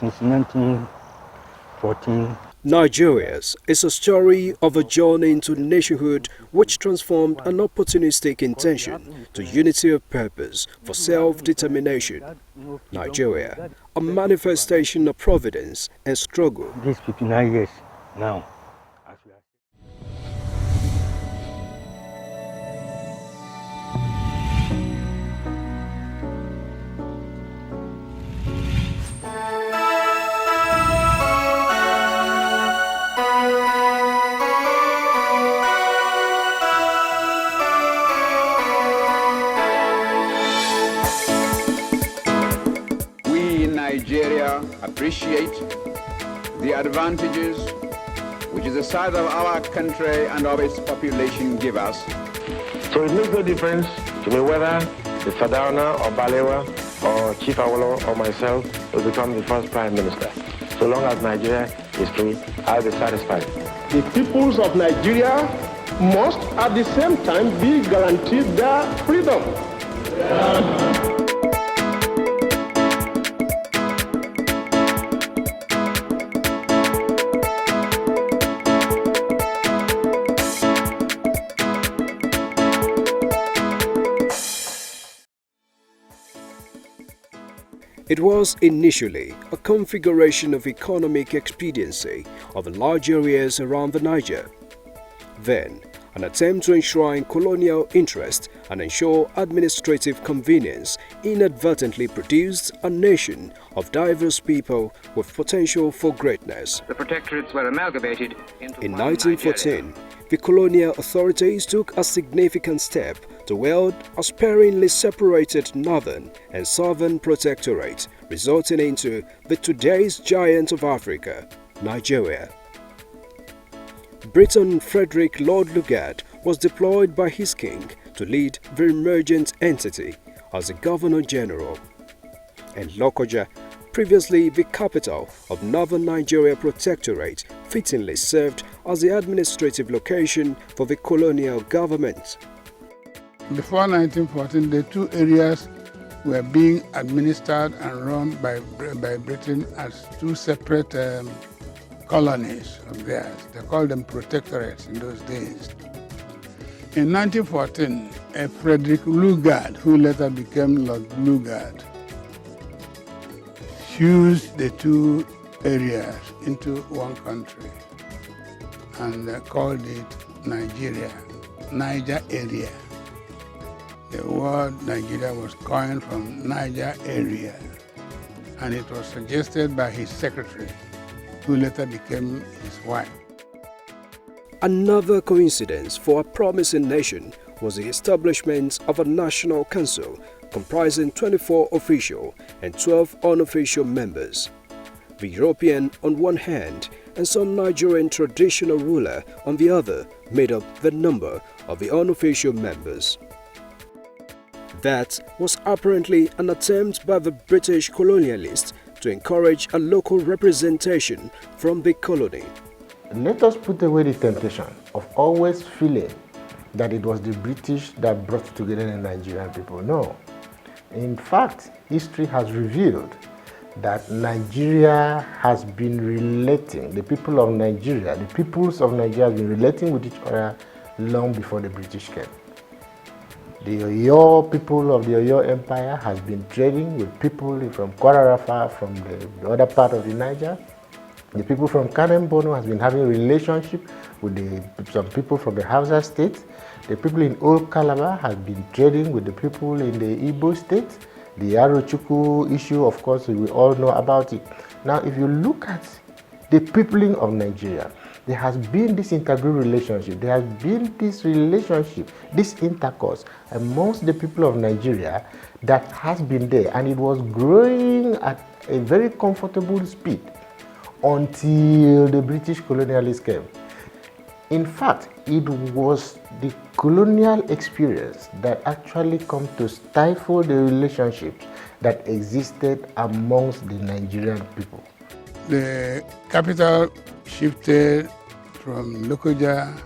since 1914. Nigeria's is a story of a journey into nationhood which transformed an opportunistic intention to unity of purpose for self-determination. Nigeria, a manifestation of providence and struggle. These 59 years now. Nigeria appreciate the advantages which the size of our country and of its population give us. So it makes no difference to me whether it's Sadauna or Balewa or Chief Awolo or myself will become the first Prime Minister. So long as Nigeria is free, I'll be satisfied. The peoples of Nigeria must at the same time be guaranteed their freedom. It was initially a configuration of economic expediency of large areas around the Niger. Then, an attempt to enshrine colonial interest and ensure administrative convenience inadvertently produced a nation of diverse people with potential for greatness. The protectorates were amalgamated into In one 1914, Nigeria. the colonial authorities took a significant step to wield a sparingly separated northern and southern protectorate, resulting into the today's giant of Africa, Nigeria. Briton Frederick Lord Lugard was deployed by his king to lead the emergent entity as the Governor-General, and Lokoja, previously the capital of Northern Nigeria Protectorate, fittingly served as the administrative location for the colonial government. Before 1914, the two areas were being administered and run by Britain as two separate colonies of theirs. They called them protectorates in those days. In 1914, Frederick Lugard, who later became Lord Lugard, fused the two areas into one country and called it Nigeria, Niger area. The word Nigeria was coined from Niger area, and it was suggested by his secretary, who later became his wife. Another coincidence for a promising nation was the establishment of a national council comprising 24 official and 12 unofficial members. The European on one hand and some Nigerian traditional ruler on the other made up the number of the unofficial members. That was apparently an attempt by the British colonialists to encourage a local representation from the colony. Let us put away the temptation of always feeling that it was the British that brought together the Nigerian people. No. In fact, history has revealed that Nigeria has been relating, the people of Nigeria, the peoples of Nigeria have been relating with each other long before the British came. The Oyo people of the Oyo Empire has been trading with people from Kwara from the other part of the Niger. The people from Kanem-Borno has been having a relationship with some people from the Hausa state. The people in Old Calabar have been trading with the people in the Igbo state. The Arochukwu issue, of course, we all know about it. Now, if you look at the peopling of Nigeria, there has been this intergroup relationship, there has been this relationship, this intercourse amongst the people of Nigeria that has been there, and it was growing at a very comfortable speed until the British colonialists came. In fact, it was the colonial experience that actually come to stifle the relationships that existed amongst the Nigerian people. The capital shifted from Lokoja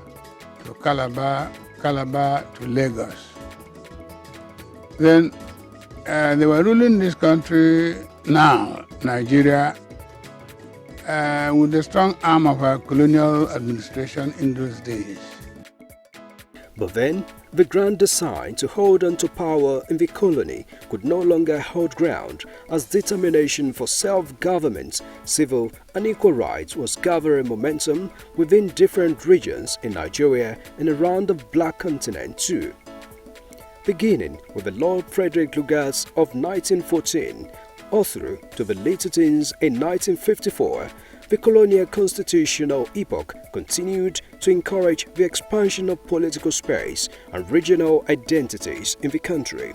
to Calabar, Calabar to Lagos. Then they were ruling this country now, Nigeria, with the strong arm of our colonial administration in those days. But then, the grand design to hold on to power in the colony could no longer hold ground as determination for self-government, civil and equal rights was gathering momentum within different regions in Nigeria and around the Black Continent too. Beginning with the Lord Frederick Lugard's of 1914, all through to the later teens in 1954, the colonial constitutional epoch continued to encourage the expansion of political space and regional identities in the country.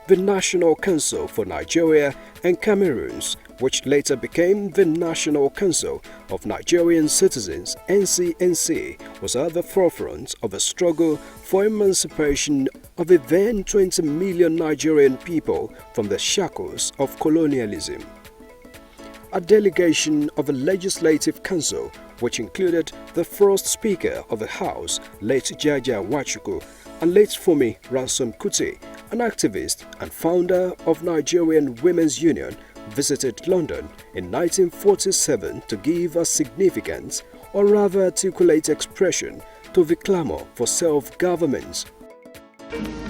The National Council for Nigeria and Cameroons, which later became the National Council of Nigerian Citizens (NCNC), was at the forefront of a struggle for emancipation of the then 20 million Nigerian people from the shackles of colonialism. A delegation of the Legislative Council, which included the first Speaker of the House, late Jaja Nwachukwu, and late Fumi Ransom Kuti, an activist and founder of Nigerian Women's Union, visited London in 1947 to give a significant, or rather articulate expression to the clamor for self-government.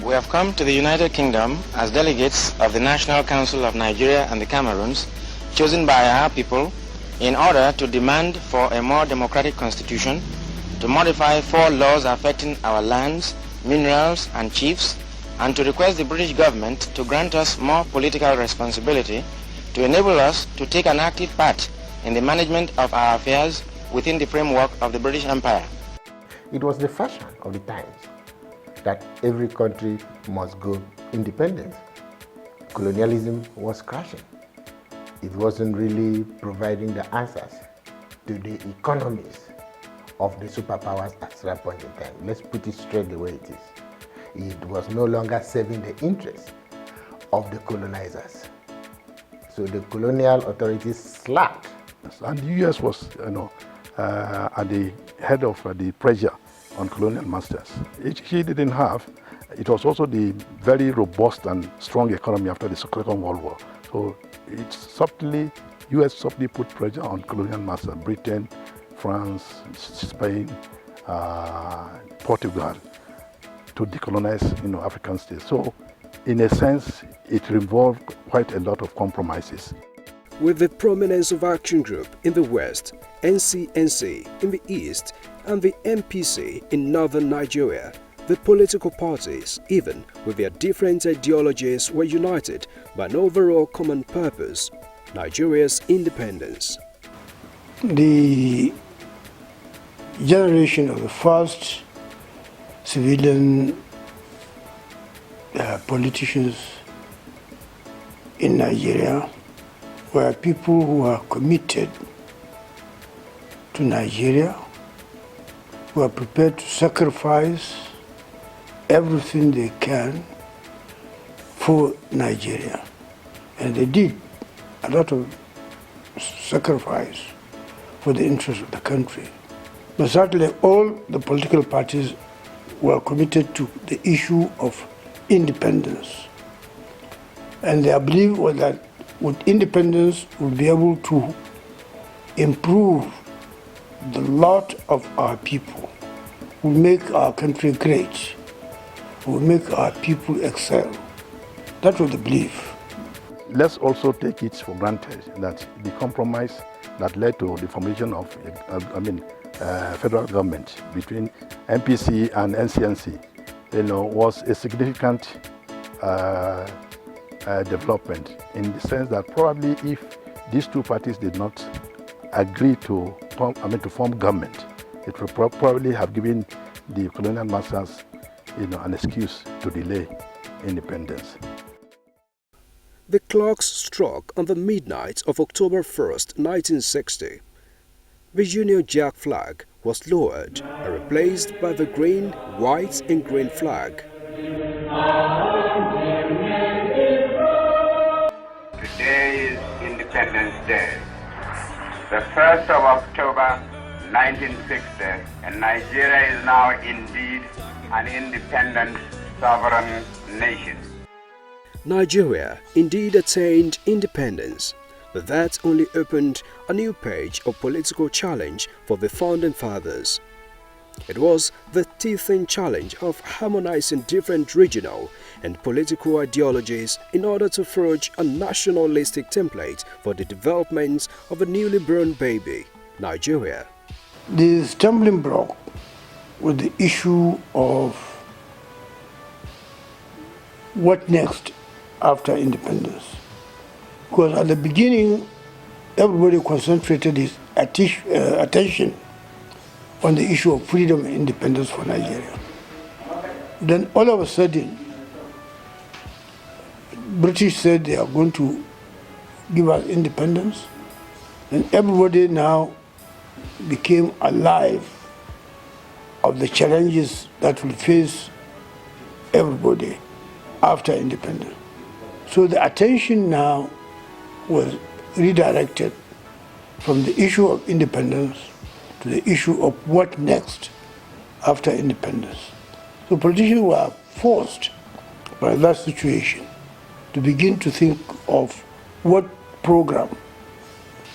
We have come to the United Kingdom as delegates of the National Council of Nigeria and the Cameroons, chosen by our people, in order to demand for a more democratic constitution, to modify 4 laws affecting our lands, minerals and chiefs, and to request the British government to grant us more political responsibility to enable us to take an active part in the management of our affairs within the framework of the British Empire. It was the fashion of the times that every country must go independent. Colonialism was crashing. It wasn't really providing the answers to the economies of the superpowers at that point in time. Let's put it straight the way it is. It was no longer serving the interests of the colonizers. So the colonial authorities slacked. And the US was, at the head of the pressure on colonial masters. He didn't have. It was also the very robust and strong economy after the Second World War. So US subtly put pressure on colonial masters, Britain, France, Spain, Portugal, to decolonize African states. So in a sense, it involved quite a lot of compromises. With the prominence of Action Group in the West, NCNC in the East, and the MPC in northern Nigeria, the political parties, even with their different ideologies, were united by an overall common purpose: Nigeria's independence. The generation of the first civilian politicians in Nigeria were people who are committed to Nigeria, who are prepared to sacrifice everything they can for Nigeria. And they did a lot of sacrifice for the interest of the country. But certainly all the political parties were committed to the issue of independence. And their belief was that with independence we'll be able to improve the lot of our people, we'll make our country great, we'll make our people excel. That was the belief. Let's also take it for granted that the compromise that led to the formation of federal government between MPC and NCNC, was a significant development, in the sense that probably if these two parties did not agree to form government, it would probably have given the colonial masters, an excuse to delay independence. The clocks struck on the midnight of October 1st, 1960. The Union Jack flag was lowered and replaced by the green, white and green flag. Today is Independence Day, the 1st of October 1960, and Nigeria is now indeed an independent, sovereign nation. Nigeria indeed attained independence, but that only opened a new page of political challenge for the founding fathers. It was the teething challenge of harmonizing different regional and political ideologies in order to forge a nationalistic template for the development of a newly born baby, Nigeria. The stumbling block was the issue of what next after independence. Because at the beginning, everybody concentrated his attention on the issue of freedom and independence for Nigeria. Then all of a sudden, British said they are going to give us independence, and everybody now became alive of the challenges that will face everybody after independence. So the attention now was redirected from the issue of independence to the issue of what next after independence. So politicians were forced by that situation to begin to think of what program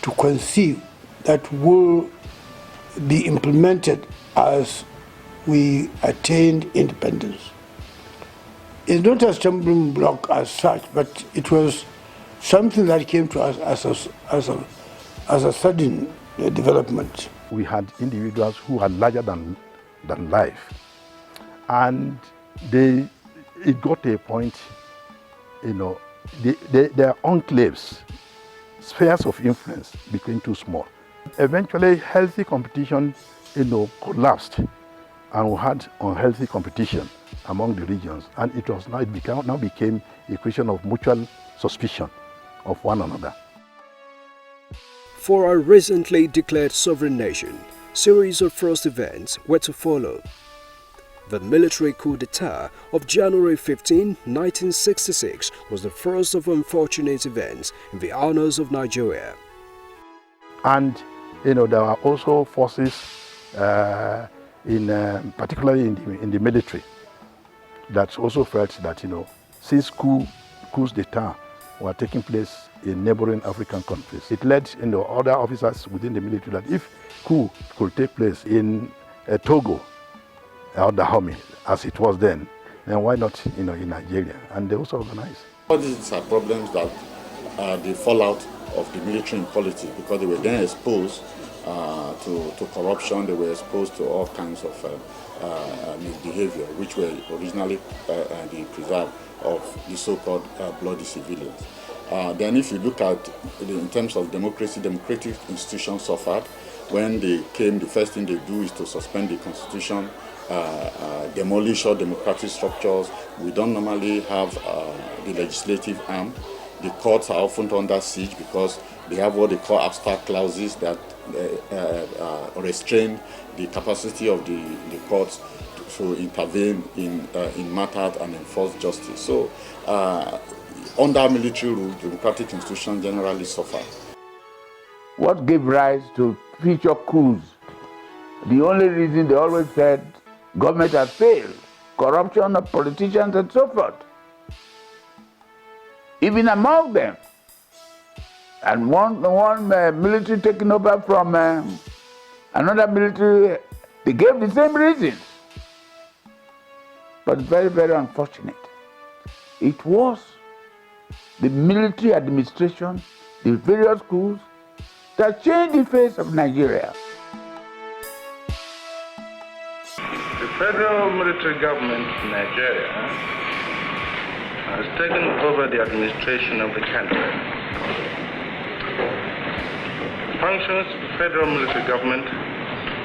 to conceive that will be implemented as we attained independence. It's not a stumbling block as such, but it was something that came to us as a sudden development. We had individuals who are larger than life, and it got to a point, their enclaves, spheres of influence became too small. Eventually, healthy competition, collapsed, and we had unhealthy competition among the regions, and it became a question of mutual suspicion of one another. For a recently declared sovereign nation, series of first events were to follow. The military coup d'etat of January 15, 1966 was the first of unfortunate events in the annals of Nigeria. And there were also forces, particularly in the military, that also felt that since coups d'etat were taking place in neighboring African countries, it led other officers within the military that if coup could take place in Togo or Dahomey, as it was then why not in Nigeria? And they also organized. All these are problems that are the fallout of the military in politics, because they were then exposed to corruption, they were exposed to all kinds of misbehavior, which were originally the preserve of the so-called bloody civilians. Then if you look at in terms of democracy, democratic institutions suffered. When they came, the first thing they do is to suspend the constitution, demolish all democratic structures. We don't normally have the legislative arm. The courts are often under siege because they have what they call abstract clauses that restrain the capacity of the courts to intervene in matters and enforce justice. So under military rule, democratic institutions generally suffer. What gave rise to future coups? The only reason they always said government has failed, corruption of politicians and so forth. Even among them. And one military taking over from another military, they gave the same reasons. But very, very unfortunate. It was the military administration, the various coups, that changed the face of Nigeria. The federal military government in Nigeria has taken over the administration of the country. The functions of the federal military government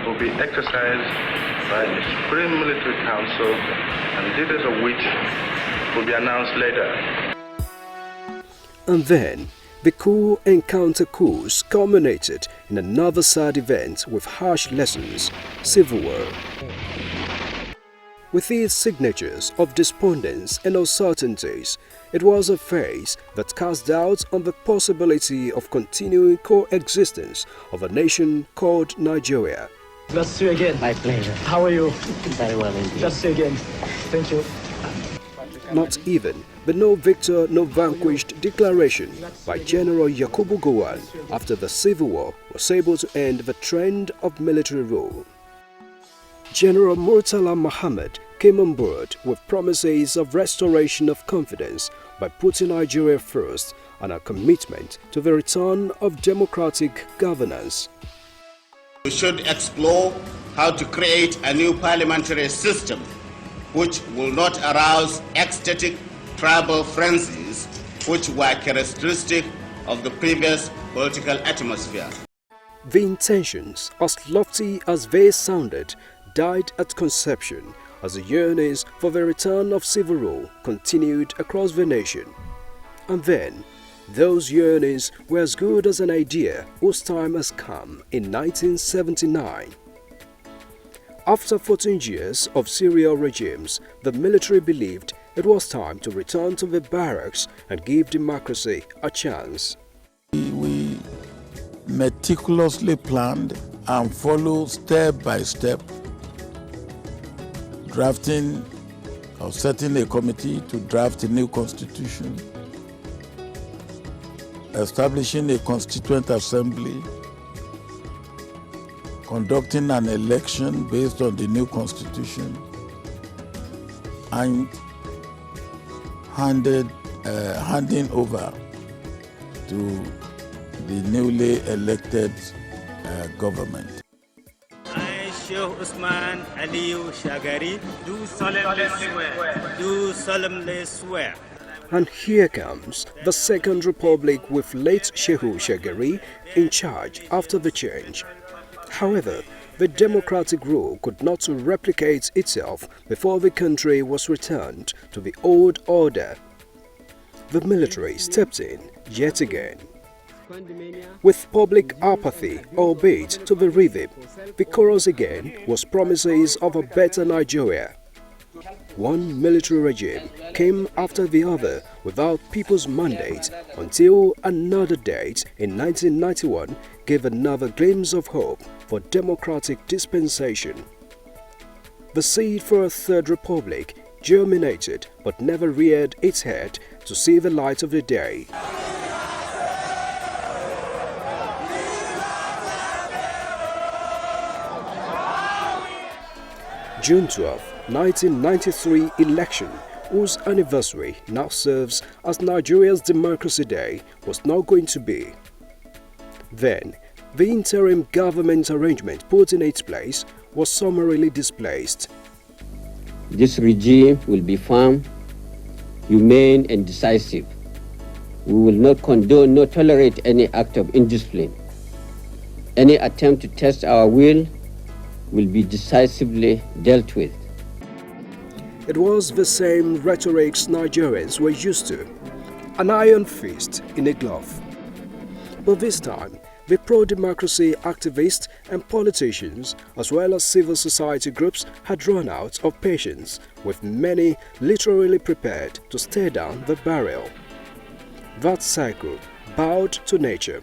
will be exercised by the Supreme Military Council, and details of which will be announced later. And then, the coup and counter-coups culminated in another sad event with harsh lessons: civil war. With its signatures of despondence and uncertainties, it was a phase that cast doubt on the possibility of continuing coexistence of a nation called Nigeria. Glad to see you again. My pleasure. How are you? Very well indeed. Glad to see you again. Thank you. Not even the no victor, no vanquished declaration by General Yakubu Gowon after the Civil War was able to end the trend of military rule. General Murtala Muhammad came on board with promises of restoration of confidence by putting Nigeria first and a commitment to the return of democratic governance. We should explore how to create a new parliamentary system which will not arouse ecstatic tribal frenzies which were characteristic of the previous political atmosphere. The intentions, as lofty as they sounded, died at conception as the yearnings for the return of civil rule continued across the nation. And then, those yearnings were as good as an idea whose time has come in 1979. After 14 years of serial regimes, the military believed it was time to return to the barracks and give democracy a chance. We meticulously planned and followed step by step, drafting or setting a committee to draft a new constitution, establishing a constituent assembly, conducting an election based on the new constitution, and handing over to the newly elected government. I, Sheikh Usman Aliyu Shagari, do solemnly swear. And here comes the Second Republic with late Shehu Shagari in charge after the change. However, the democratic rule could not replicate itself before the country was returned to the old order. The military stepped in yet again. With public apathy, albeit to the rhythm, the chorus again was promises of a better Nigeria. One military regime came after the other without people's mandate until another date in 1991 gave another glimpse of hope for democratic dispensation. The seed for a third republic germinated but never reared its head to see the light of the day. June 12, 1993 election, whose anniversary now serves as Nigeria's Democracy Day, was not going to be. Then, the interim government arrangement put in its place was summarily displaced. This regime will be firm, humane and decisive. We will not condone nor tolerate any act of indiscipline. Any attempt to test our will be decisively dealt with. It was the same rhetoric Nigerians were used to, an iron fist in a glove. But this time, the pro-democracy activists and politicians, as well as civil society groups, had run out of patience, with many literally prepared to stare down the barrel. That cycle bowed to nature.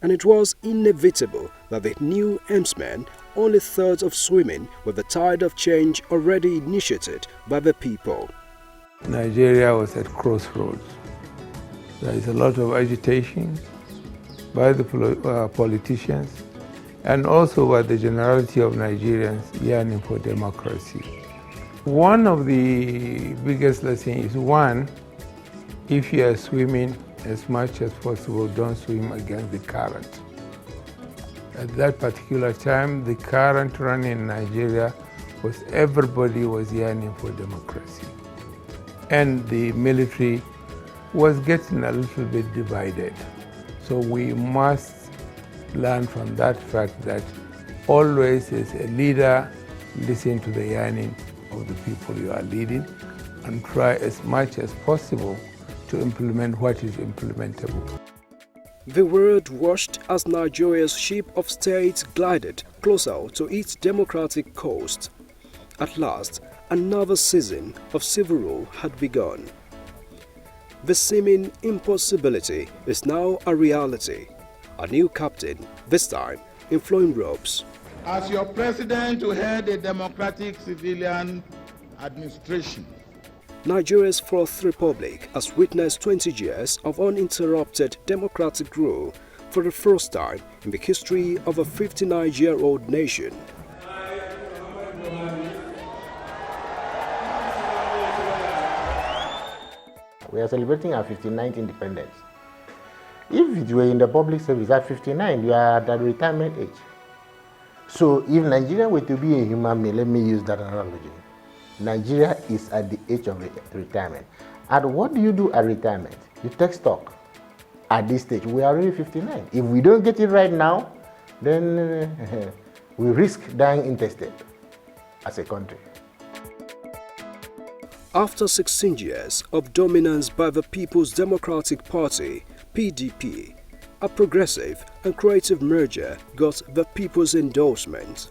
And it was inevitable that the new helmsman only thought of swimming with the tide of change already initiated by the people. Nigeria was at crossroads. There is a lot of agitation by the politicians and also by the generality of Nigerians yearning for democracy. One of the biggest lessons is, one, if you are swimming, as much as possible, don't swim against the current. At that particular time, the current running in Nigeria was everybody was yearning for democracy. And the military was getting a little bit divided. So we must learn from that fact that always as a leader, listen to the yearning of the people you are leading and try as much as possible to implement what is implementable. The world watched as Nigeria's ship of state glided closer to its democratic coast. At last, another season of civil rule had begun. The seeming impossibility is now a reality. A new captain, this time in flowing robes. As your president to head a democratic civilian administration, Nigeria's Fourth Republic has witnessed 20 years of uninterrupted democratic rule for the first time in the history of a 59-year-old nation. We are celebrating our 59th independence. If it were in the public service at 59, you are at the retirement age. So if Nigeria were to be a human being, let me use that analogy. Nigeria is at the age of retirement. And what do you do at retirement? You take stock. At this stage, we are already 59. If we don't get it right now, then we risk dying intestate as a country. After 16 years of dominance by the People's Democratic Party, PDP, a progressive and creative merger got the people's endorsement.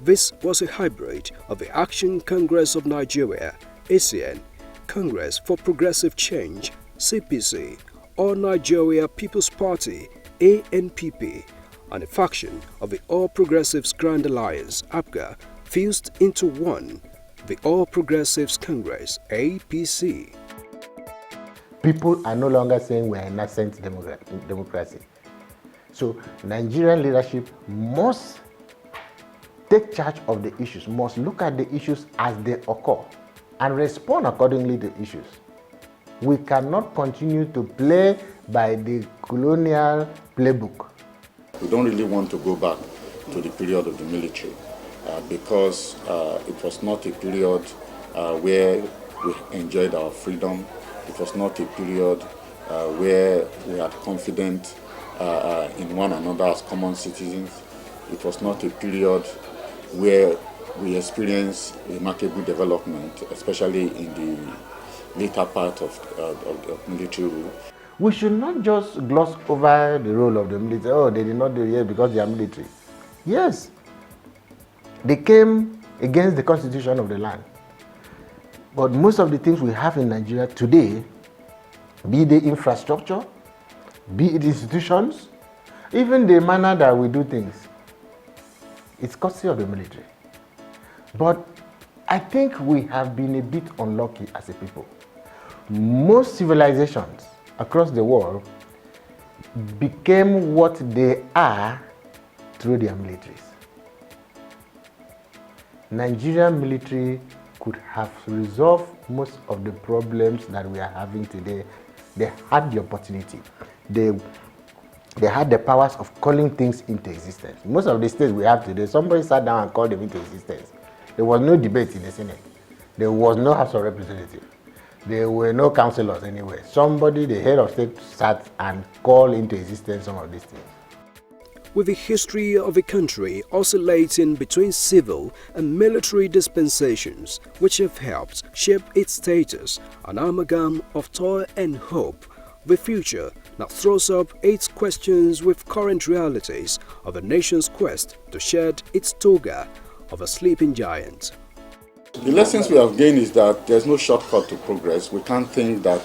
This was a hybrid of the Action Congress of Nigeria, ACN, Congress for Progressive Change, CPC, All Nigeria People's Party, ANPP, and a faction of the All Progressives Grand Alliance, APGA, fused into one, the All Progressives Congress, APC. People are no longer saying we are a nascent democracy. So Nigerian leadership must take charge of the issues, must look at the issues as they occur and respond accordingly to issues. We cannot continue to play by the colonial playbook. We don't really want to go back to the period of the military because it was not a period where we enjoyed our freedom. It was not a period where we had confidence in one another as common citizens. It was not a period where we experienced remarkable development, especially in the later part of military rule. We should not just gloss over the role of the military. Oh, they did not do it because they are military. Yes, they came against the constitution of the land. But most of the things we have in Nigeria today, be the infrastructure, be it institutions, even the manner that we do things, it's courtesy of the military. But I think we have been a bit unlucky as a people. Most civilizations across the world became what they are through their militaries. Nigerian military could have resolved most of the problems that we are having today. They had the opportunity. They had the powers of calling things into existence. Most of the states we have today, somebody sat down and called them into existence. There was no debate in the Senate. There was no House of Representatives. There were no councillors anyway. Somebody, the head of state, sat and called into existence some of these things. With the history of a country oscillating between civil and military dispensations, which have helped shape its status, an amalgam of toil and hope, the future now throws up its questions with current realities of the nation's quest to shed its toga of a sleeping giant. The lessons we have gained is that there's no shortcut to progress. We can't think that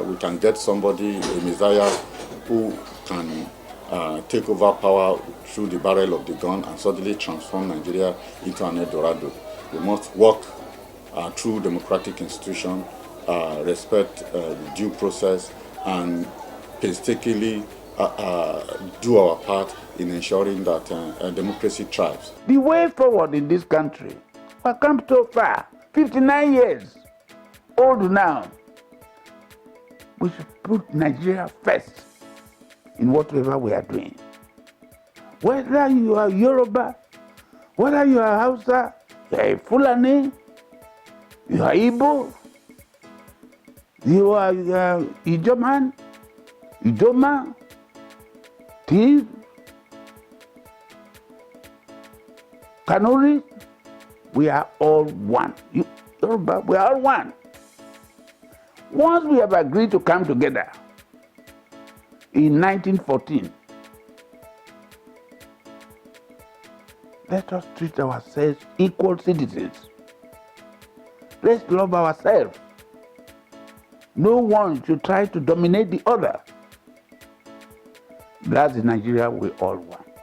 we can get somebody, a messiah, who can take over power through the barrel of the gun and suddenly transform Nigeria into an Eldorado. We must work through democratic institutions, respect due process, and painstakingly do our part in ensuring that democracy thrives. The way forward in this country, we have come so far, 59 years old now. We should put Nigeria first in whatever we are doing. Whether you are Yoruba, whether you are Hausa, you are Fulani, you are Igbo, you are Ijoman, Idoma, Tiv, Kanuri, we are all one. Yoruba, we are all one. Once we have agreed to come together in 1914, let us treat ourselves equal citizens. Let's love ourselves. No one should try to dominate the other. That's the Nigeria we all want.